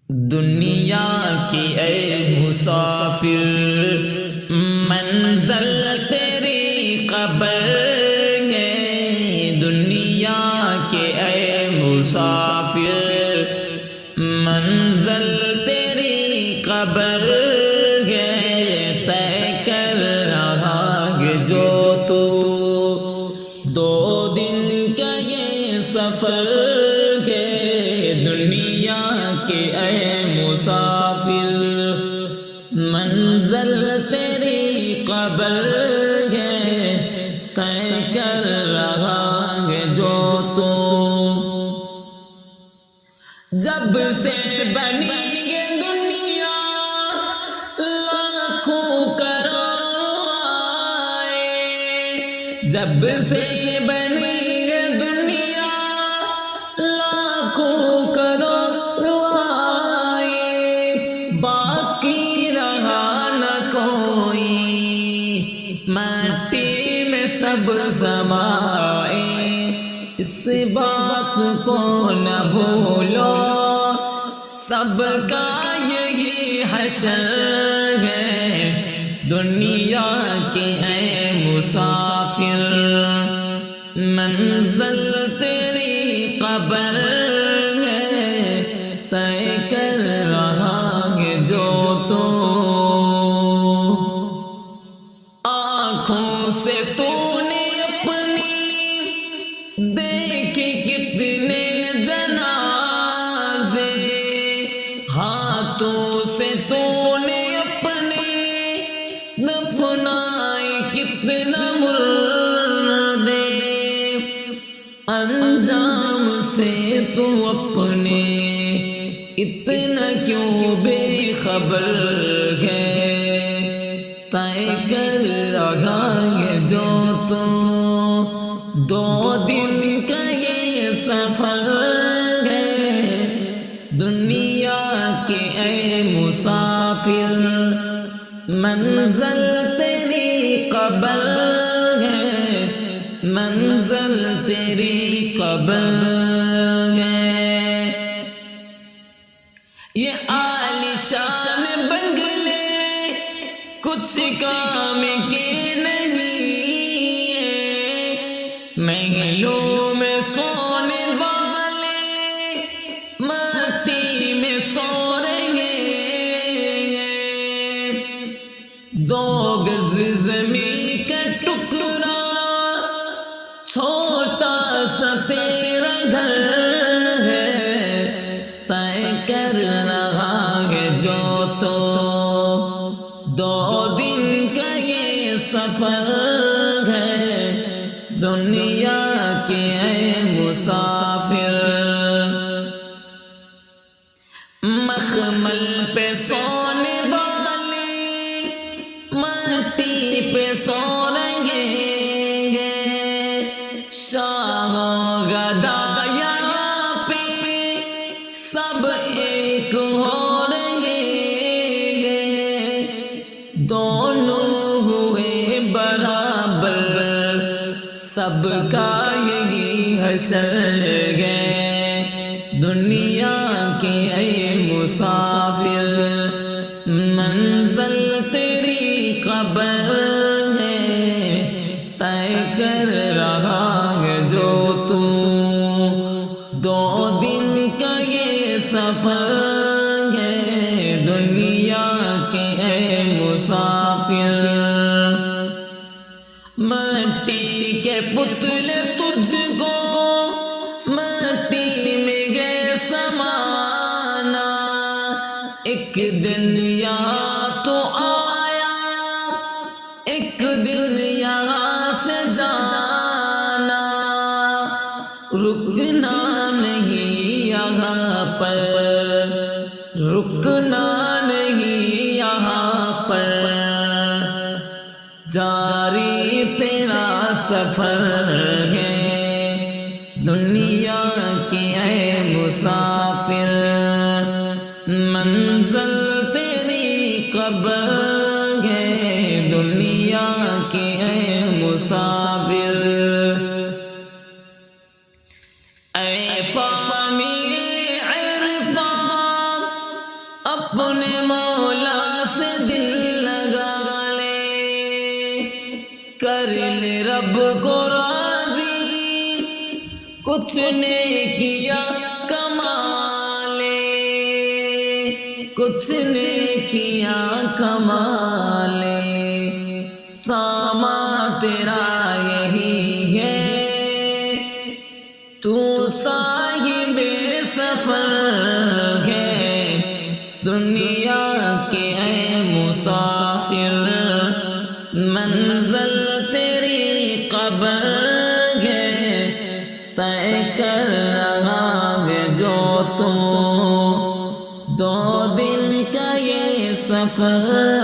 دنیا کی اے مسافر منزل تیری قبر ہے، دنیا کے اے مسافر منزل تیری قبر ہے، طے کر رہا ہے جو تو دو دن کا یہ سفر ہے، دنیا کے اے مسافر منزل تیری قبر ہے، طے کر رہا ہے جو تو جب سے بنی یہ دنیا لاکھوں کروڑ آئے، جب سے بنی یہ دنیا لاکھوں کروڑ آئے، باقی رہا نہ کوئی، مٹی میں سب سمائے، اس بات کو نہ بھولو، سب کا یہی حشر ہے، دنیا کے اے مسافر منزل تیری قبر ہے، طے کر رہا ہے جو تو آنکھوں سے تو نے اپنی دیکھی کتنے جنازے، ہاتھوں سے تو نے اپنے دفنائے کتنا مردے، انجام سے تو اپنے اتنا کیوں بے خبر ہے، طے کر رہا ہے جو تو دو دن کا یہ سفر ہے، دنیا کے اے مسافر منزل تیری قبر ہے، منزل تیری قبر ہے، یہ عالیشان بنگلے کچھ کام کے نہیں ہے، محلوں میں سونے والے مٹی میں سو رہے ہیں، دو گز زمین کا ٹکڑا چھوٹا سا تیرا گھر ہے، طے کر رہا ہے جو تو دو دن کا یہ سفر ہے، دنیا کے اے مسافر مخمل پہ سونے والے مٹی پہ سو رہے ہیں، شاہ و گدا یہاں پہ سب ایک ہو رہے ہیں، دونوں ہوئے برابر، سب کا یہی حشر ہے، دنیا کے اے مسافر منزل تیری قبر ہے، طے کر رہا ہے جو تو دو دن کا یہ سفر ہے، دنیا کے اے مسافر مٹی کے پتلے تجھ کو مٹی میں گئے سمانا، ایک دن یہاں تو آیا ایک دن یہاں سے جانا، رکنا نہیں یہاں پر، رکنا نہیں یہاں پر، جاری تیرا سفر ہے، دنیا کے اے مسافر منزل تیری قبر ہے، دنیا کے اے مسافر اے پامی عرفان اپنے مولا سے دل لگا لے، کر لے رب کو راضی، کچھ نیکیاں کما لے، کچھ نیکیاں کما لے، سامان تیرا یہی ہے، تو صاحب سفر ہے، دنیا کے اے مسافر، منزل تیری قبر ہے، طے کر رہا ہے جو تو 2 دن کا یہ سفر